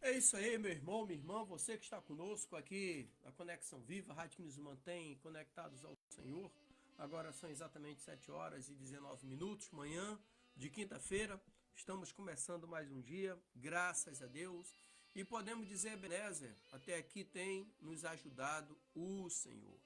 É isso aí, meu irmão, minha irmã, você que está conosco aqui na Conexão Viva, a rádio que nos mantém conectados ao Senhor. Agora são exatamente 7 horas e 19 minutos, manhã de quinta-feira. Estamos começando mais um dia, graças a Deus. E podemos dizer, Ebenezer, até aqui tem nos ajudado o Senhor.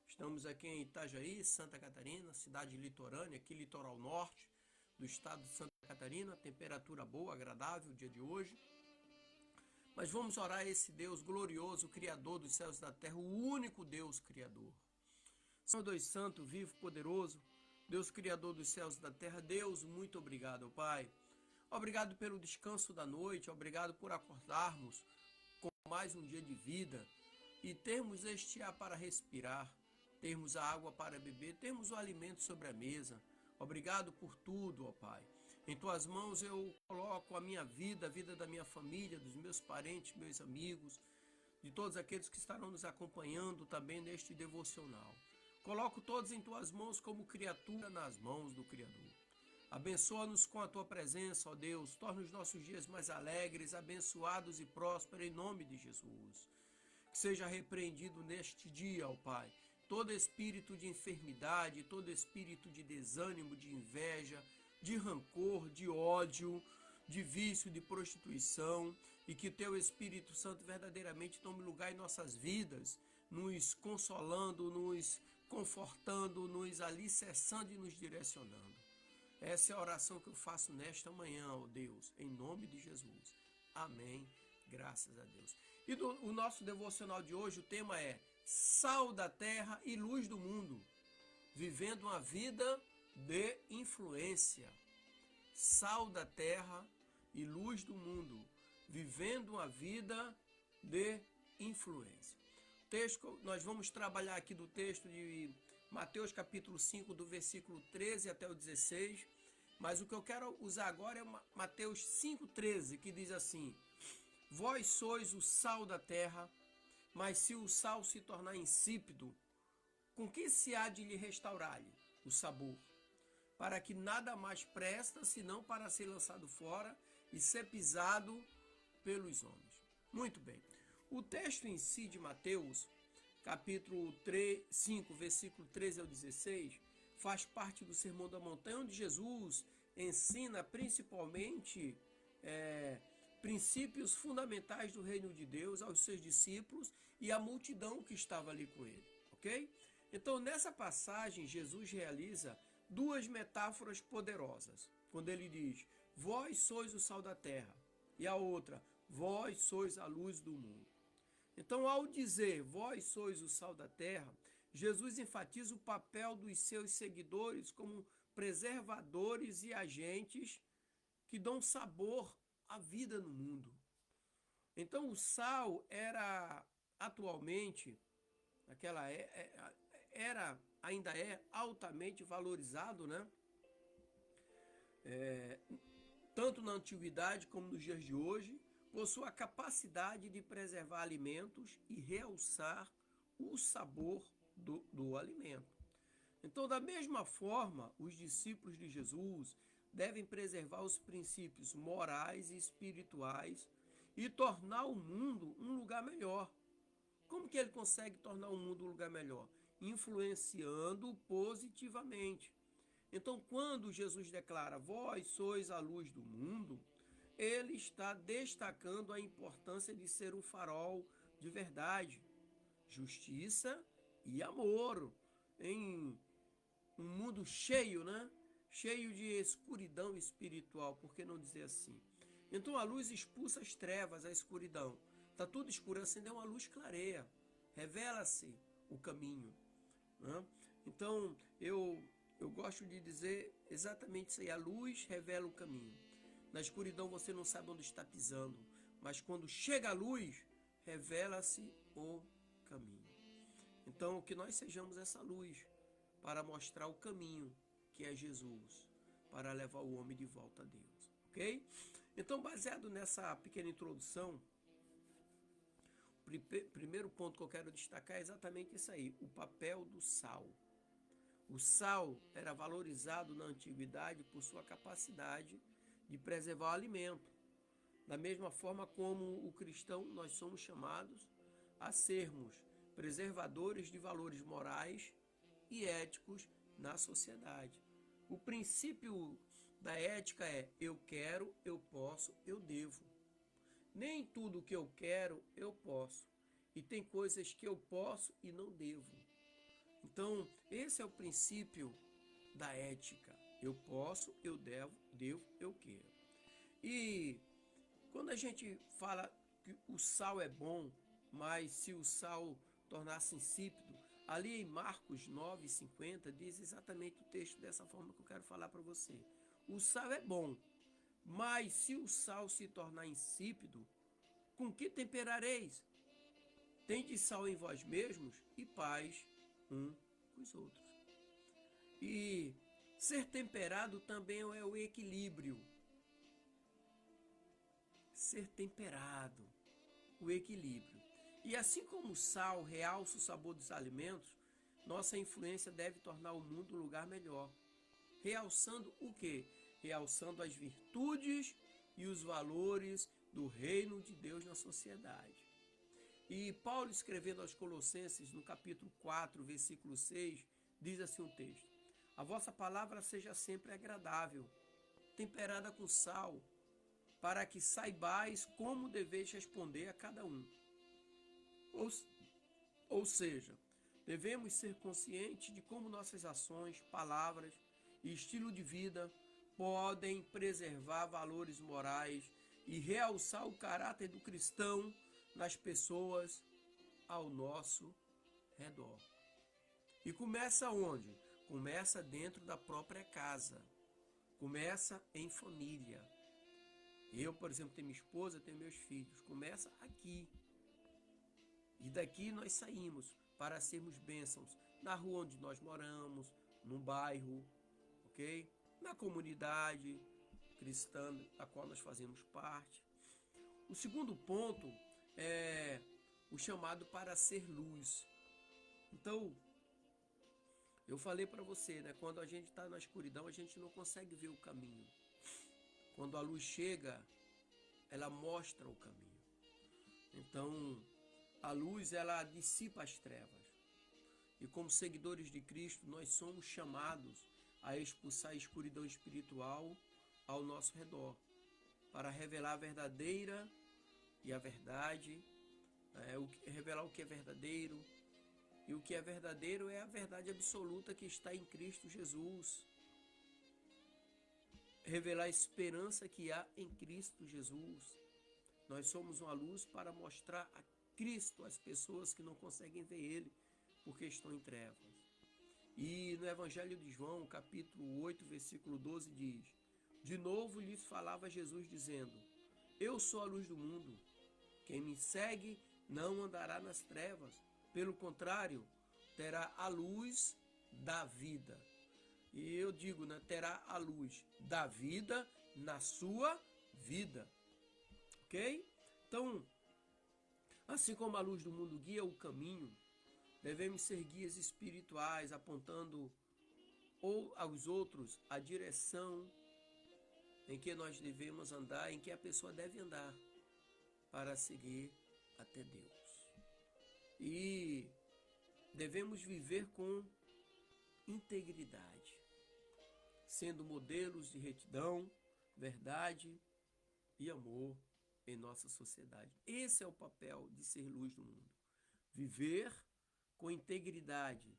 Estamos aqui em Itajaí, Santa Catarina, cidade litorânea, aqui litoral norte do estado de Santa Catarina. Temperatura boa, agradável o dia de hoje. Mas vamos orar a esse Deus glorioso, Criador dos céus e da terra, o único Deus Criador. Senhor Deus Santo, vivo, poderoso, Deus Criador dos céus e da terra, Deus, muito obrigado, Pai. Obrigado pelo descanso da noite, obrigado por acordarmos com mais um dia de vida e termos este ar para respirar, termos a água para beber, termos o alimento sobre a mesa. Obrigado por tudo, ó Pai. Em tuas mãos eu coloco a minha vida, a vida da minha família, dos meus parentes, meus amigos, de todos aqueles que estarão nos acompanhando também neste devocional. Coloco todos em tuas mãos como criatura nas mãos do Criador. Abençoa-nos com a tua presença, ó Deus. Torna os nossos dias mais alegres, abençoados e prósperos em nome de Jesus. Que seja repreendido neste dia, ó Pai, todo espírito de enfermidade, todo espírito de desânimo, de inveja, de rancor, de ódio, de vício, de prostituição, e que teu Espírito Santo verdadeiramente tome lugar em nossas vidas, nos consolando, nos confortando, nos alicerçando e nos direcionando. Essa é a oração que eu faço nesta manhã, ó Deus, em nome de Jesus. Amém. Graças a Deus. E o nosso devocional de hoje, o tema é Sal da Terra e Luz do Mundo, vivendo uma vida de influência. Sal da Terra e Luz do Mundo, vivendo uma vida de influência. Texto, nós vamos trabalhar aqui do texto de Mateus capítulo 5, do versículo 13 até o 16, mas o que eu quero usar agora é Mateus 5,13, que diz assim: Vós sois o sal da terra, mas se o sal se tornar insípido, com que se há de lhe restaurar-lhe o sabor? Para que nada mais presta, senão para ser lançado fora e ser pisado pelos homens. Muito bem. O texto em si de Mateus, capítulo 5, versículo 13 ao 16, faz parte do Sermão da Montanha, onde Jesus ensina principalmente princípios fundamentais do reino de Deus aos seus discípulos e à multidão que estava ali com ele, ok? Então, nessa passagem, Jesus realiza duas metáforas poderosas. Quando ele diz, vós sois o sal da terra, e a outra, vós sois a luz do mundo. Então, ao dizer, vós sois o sal da terra, Jesus enfatiza o papel dos seus seguidores como preservadores e agentes que dão sabor à vida no mundo. Então, o sal era atualmente, ainda é altamente valorizado, né? Tanto na antiguidade como nos dias de hoje, por sua capacidade de preservar alimentos e realçar o sabor do alimento. Então, da mesma forma, os discípulos de Jesus devem preservar os princípios morais e espirituais e tornar o mundo um lugar melhor. Como que ele consegue tornar o mundo um lugar melhor? Influenciando positivamente. Então, quando Jesus declara, vós sois a luz do mundo, ele está destacando a importância de ser um farol de verdade, justiça e amor em um mundo cheio, né? Cheio de escuridão espiritual, por que não dizer assim? Então a luz expulsa as trevas, a escuridão. Está tudo escuro, acender uma luz clareia, revela-se o caminho. Né? Então eu gosto de dizer exatamente isso aí, a luz revela o caminho. Na escuridão você não sabe onde está pisando, mas quando chega a luz, revela-se o caminho. Então que nós sejamos essa luz, para mostrar o caminho que é Jesus, para levar o homem de volta a Deus, ok? Então, baseado nessa pequena introdução, o primeiro ponto que eu quero destacar é exatamente isso aí, o papel do sal. O sal era valorizado na antiguidade por sua capacidade de preservar o alimento. Da mesma forma como o cristão, nós somos chamados a sermos preservadores de valores morais e éticos na sociedade. O princípio da ética é: eu quero, eu posso, eu devo. Nem tudo que eu quero, eu posso. E tem coisas que eu posso e não devo. Então, esse é o princípio da ética. Eu posso, eu devo, eu quero. E quando a gente fala que o sal é bom, mas se o sal tornasse insípido, ali em Marcos 9,50 diz exatamente o texto dessa forma que eu quero falar para você. O sal é bom, mas se o sal se tornar insípido, com que temperareis? Tende sal em vós mesmos e paz um com os outros. E ser temperado também é o equilíbrio. Ser temperado, o equilíbrio. E assim como o sal realça o sabor dos alimentos, nossa influência deve tornar o mundo um lugar melhor. Realçando o quê? Realçando as virtudes e os valores do reino de Deus na sociedade. E Paulo, escrevendo aos Colossenses, no capítulo 4, versículo 6, diz assim o texto: a vossa palavra seja sempre agradável, temperada com sal, para que saibais como deveis responder a cada um. Ou seja, devemos ser conscientes de como nossas ações, palavras e estilo de vida podem preservar valores morais e realçar o caráter do cristão nas pessoas ao nosso redor. E começa onde? Começa dentro da própria casa. Começa em família. Eu, por exemplo, tenho minha esposa, tenho meus filhos. Começa aqui. E daqui nós saímos para sermos bênçãos na rua onde nós moramos, no bairro, ok? Na comunidade cristã da qual nós fazemos parte. O segundo ponto é o chamado para ser luz. Então, eu falei para você, né? Quando a gente está na escuridão, a gente não consegue ver o caminho. Quando a luz chega, ela mostra o caminho. Então, a luz, ela dissipa as trevas. E como seguidores de Cristo, nós somos chamados a expulsar a escuridão espiritual ao nosso redor, para revelar a verdadeira e a verdade, revelar o que é verdadeiro. E o que é verdadeiro é a verdade absoluta que está em Cristo Jesus. Revelar a esperança que há em Cristo Jesus. Nós somos uma luz para mostrar a Cristo às pessoas que não conseguem ver Ele, porque estão em trevas. E no Evangelho de João, capítulo 8, versículo 12, diz: de novo lhes falava Jesus, dizendo: eu sou a luz do mundo. Quem me segue não andará nas trevas. Pelo contrário, terá a luz da vida. E eu digo, né, terá a luz da vida na sua vida. Ok? Então, assim como a luz do mundo guia o caminho, devemos ser guias espirituais, apontando ou aos outros a direção em que nós devemos andar, em que a pessoa deve andar para seguir até Deus. E devemos viver com integridade, sendo modelos de retidão, verdade e amor em nossa sociedade. Esse é o papel de ser luz do mundo. Viver com integridade,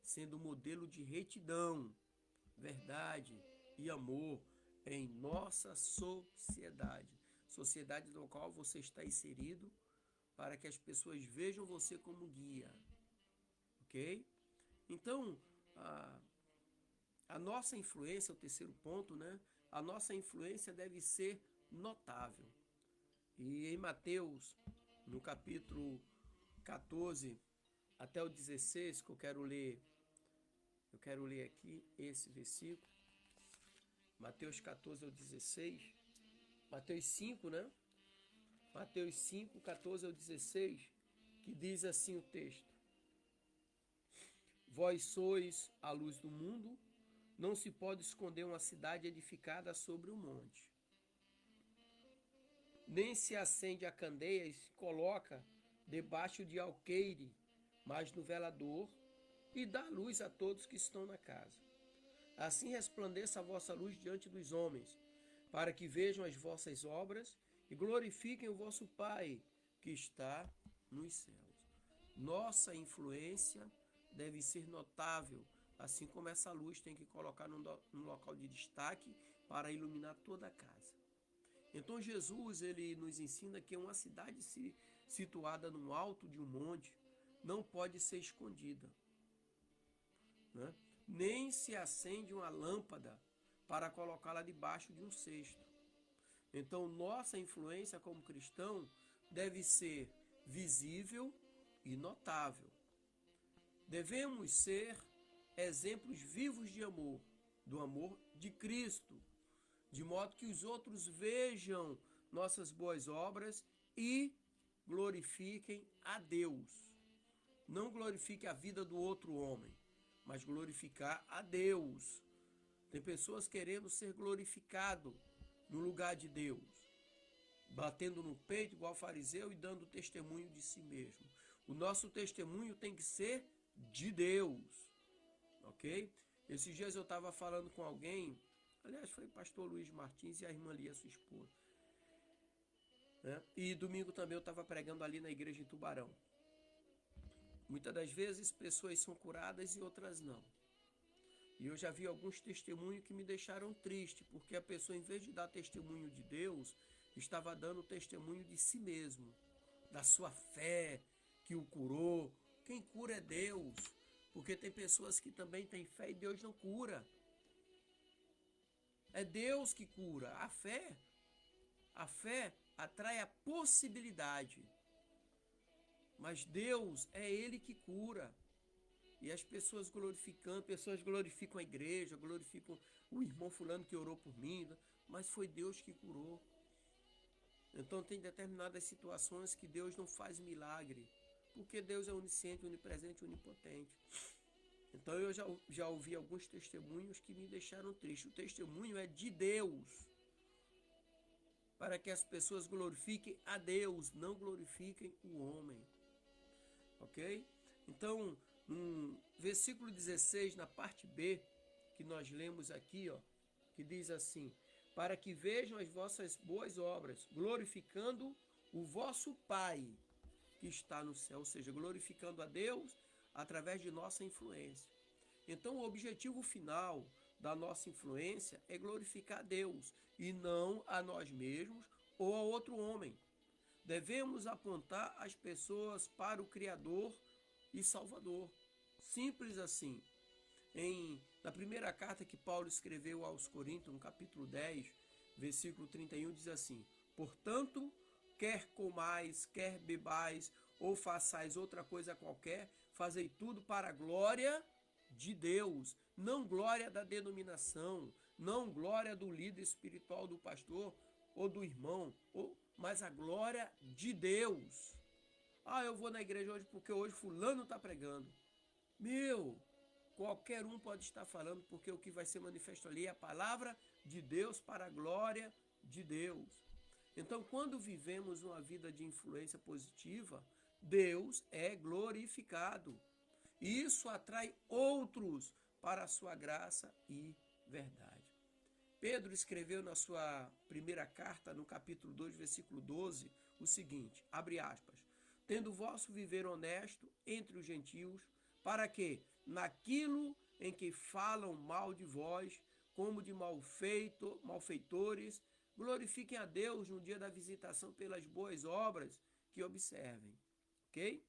sendo modelo de retidão, verdade e amor em nossa sociedade. Sociedade no qual você está inserido, para que as pessoas vejam você como guia. Ok? Então, a nossa influência, o terceiro ponto, né? A nossa influência deve ser notável. E em Mateus, no capítulo 14 até o 16, que eu quero ler aqui esse versículo. Mateus 14 ao 16. Mateus 5, né? Mateus 5, 14 ao 16, que diz assim o texto: vós sois a luz do mundo, não se pode esconder uma cidade edificada sobre um monte. nem se acende a candeia e se coloca debaixo de alqueire, mas no velador, e dá luz a todos que estão na casa. Assim resplandeça a vossa luz diante dos homens, para que vejam as vossas obras e glorifiquem o vosso Pai que está nos céus. Nossa influência deve ser notável, assim como essa luz tem que colocar num local de destaque para iluminar toda a casa. Então Jesus, ele nos ensina que uma cidade situada no alto de um monte não pode ser escondida, né? Nem se acende uma lâmpada para colocá-la debaixo de um cesto. Então nossa influência como cristão deve ser visível e notável. Devemos ser exemplos vivos de amor, do amor de Cristo, de modo que os outros vejam nossas boas obras e glorifiquem a Deus. Não glorifique a vida do outro homem, mas glorificar a Deus. Tem pessoas querendo ser glorificado no lugar de Deus, batendo no peito igual fariseu e dando testemunho de si mesmo. O nosso testemunho tem que ser de Deus, ok? Esses dias eu estava falando com alguém, aliás foi o pastor Luiz Martins e a irmã Lia, sua esposa, né? E domingo também eu estava pregando ali na igreja em Tubarão. Muitas das vezes pessoas são curadas e outras não. E eu já vi alguns testemunhos que me deixaram triste, porque a pessoa, em vez de dar testemunho de Deus, estava dando testemunho de si mesmo, da sua fé, que o curou. Quem cura é Deus, porque tem pessoas que também têm fé e Deus não cura. É Deus que cura. A fé atrai a possibilidade, mas Deus é Ele que cura. E as pessoas glorificam a igreja, glorificam o irmão fulano que orou por mim, mas foi Deus que curou. Então tem determinadas situações que Deus não faz milagre, porque Deus é onisciente, onipresente, onipotente. Então eu já ouvi alguns testemunhos que me deixaram triste. O testemunho é de Deus, para que as pessoas glorifiquem a Deus, não glorifiquem o homem. Ok? Então, no versículo 16, na parte B, que nós lemos aqui, que diz assim: para que vejam as vossas boas obras, glorificando o vosso Pai que está no céu, ou seja, glorificando a Deus através de nossa influência. Então, o objetivo final da nossa influência é glorificar a Deus e não a nós mesmos ou a outro homem. Devemos apontar as pessoas para o Criador e Salvador. Simples assim. Na primeira carta que Paulo escreveu aos Coríntios, no capítulo 10, versículo 31, diz assim: portanto, quer comais, quer bebais, ou façais outra coisa qualquer, fazei tudo para a glória de Deus, não glória da denominação, não glória do líder espiritual, do pastor ou do irmão, mas a glória de Deus. Eu vou na igreja hoje porque hoje fulano está pregando. Qualquer um pode estar falando, porque o que vai ser manifesto ali é a palavra de Deus para a glória de Deus. Então, quando vivemos uma vida de influência positiva, Deus é glorificado. Isso atrai outros para a sua graça e verdade. Pedro escreveu na sua primeira carta, no capítulo 2, versículo 12, o seguinte, abre aspas, tendo vosso viver honesto entre os gentios, para que, naquilo em que falam mal de vós, como de malfeitores, glorifiquem a Deus no dia da visitação pelas boas obras que observem. Ok?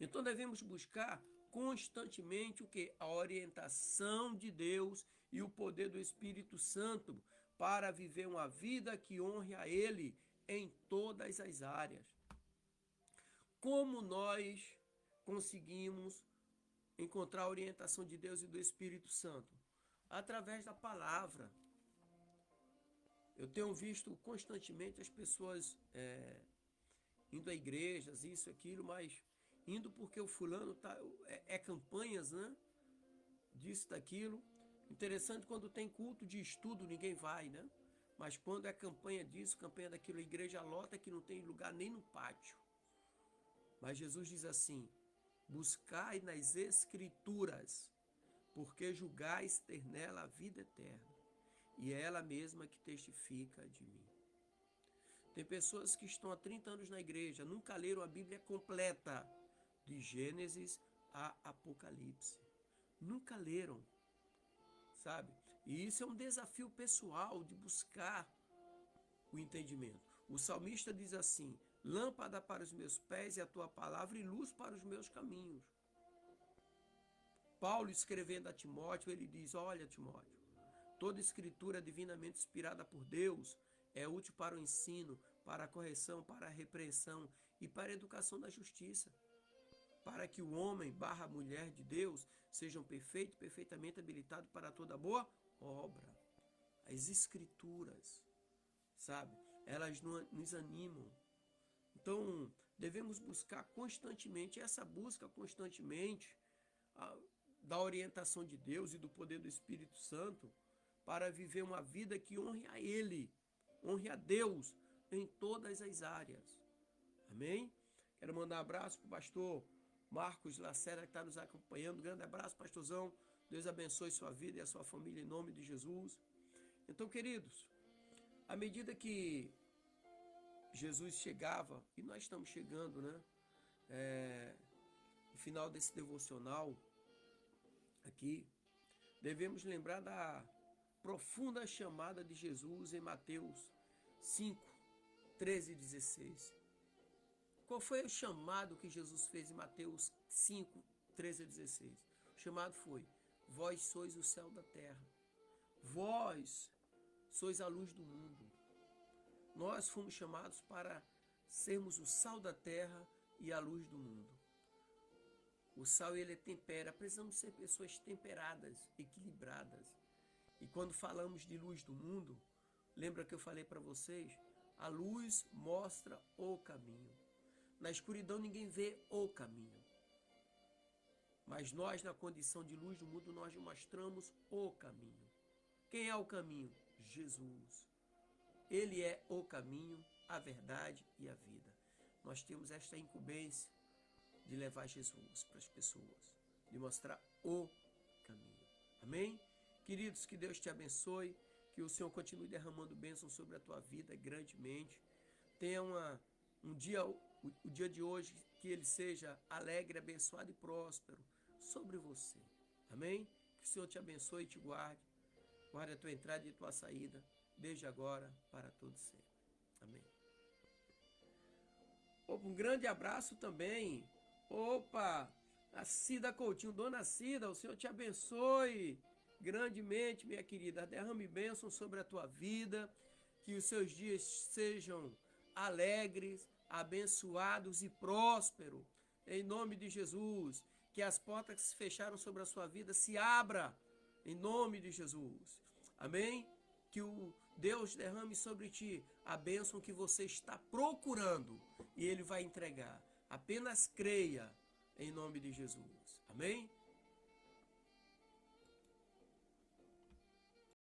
Então devemos buscar constantemente o que? A orientação de Deus e o poder do Espírito Santo para viver uma vida que honre a Ele em todas as áreas. Como nós conseguimos encontrar a orientação de Deus e do Espírito Santo? Através da palavra. Eu tenho visto constantemente as pessoas indo a igrejas, isso, aquilo, mas indo porque o fulano é campanhas, né? Disso, daquilo. Interessante, quando tem culto de estudo, ninguém vai, né? Mas quando é campanha disso, campanha daquilo, a igreja lota que não tem lugar nem no pátio. Mas Jesus diz assim: buscai nas escrituras, porque julgais ter nela a vida eterna, e é ela mesma que testifica de mim. Tem pessoas que estão há 30 anos na igreja, nunca leram a Bíblia completa, de Gênesis a Apocalipse. Nunca leram, sabe? E isso é um desafio pessoal de buscar o entendimento. O salmista diz assim: lâmpada para os meus pés e a tua palavra e luz para os meus caminhos. Paulo, escrevendo a Timóteo, ele diz: olha, Timóteo, toda escritura divinamente inspirada por Deus é útil para o ensino, para a correção, para a repreensão e para a educação da justiça, para que o homem / mulher de Deus sejam perfeitos, perfeitamente habilitados para toda boa obra. As escrituras, sabe, elas nos animam. Então, devemos buscar constantemente, essa busca constantemente da orientação de Deus e do poder do Espírito Santo para viver uma vida que honre a Ele, honre a Deus em todas as áreas. Amém? Quero mandar um abraço para o pastor Marcos Lacerda, que está nos acompanhando. Um grande abraço, pastorzão. Deus abençoe sua vida e a sua família em nome de Jesus. Então, queridos, à medida que Jesus chegava, e nós estamos chegando, né? No final desse devocional aqui, devemos lembrar da profunda chamada de Jesus em Mateus 5, 13 e 16. Qual foi o chamado que Jesus fez em Mateus 5, 13 e 16? O chamado foi: vós sois o céu da terra. Vós sois a luz do mundo. Nós fomos chamados para sermos o sal da terra e a luz do mundo. O sal, ele tempera. Precisamos ser pessoas temperadas, equilibradas. E quando falamos de luz do mundo, lembra que eu falei para vocês? A luz mostra o caminho. Na escuridão ninguém vê o caminho. Mas nós, na condição de luz do mundo, nós mostramos o caminho. Quem é o caminho? Jesus. Ele é o caminho, a verdade e a vida. Nós temos esta incumbência de levar Jesus para as pessoas, de mostrar o caminho. Amém? Queridos, que Deus te abençoe, que o Senhor continue derramando bênçãos sobre a tua vida grandemente. Tenha o dia de hoje, que ele seja alegre, abençoado e próspero sobre você. Amém? Que o Senhor te abençoe e te guarde. Guarde a tua entrada e a tua saída, desde agora para todo sempre. Amém. Opa, um grande abraço também. Opa, a Cida Coutinho, dona Cida, o Senhor te abençoe grandemente, minha querida. Derrame bênção sobre a tua vida, que os seus dias sejam alegres, abençoados e prósperos, em nome de Jesus. Que as portas que se fecharam sobre a sua vida se abram, em nome de Jesus. Amém? Que o Deus derrame sobre ti a bênção que você está procurando e Ele vai entregar. Apenas creia em nome de Jesus. Amém?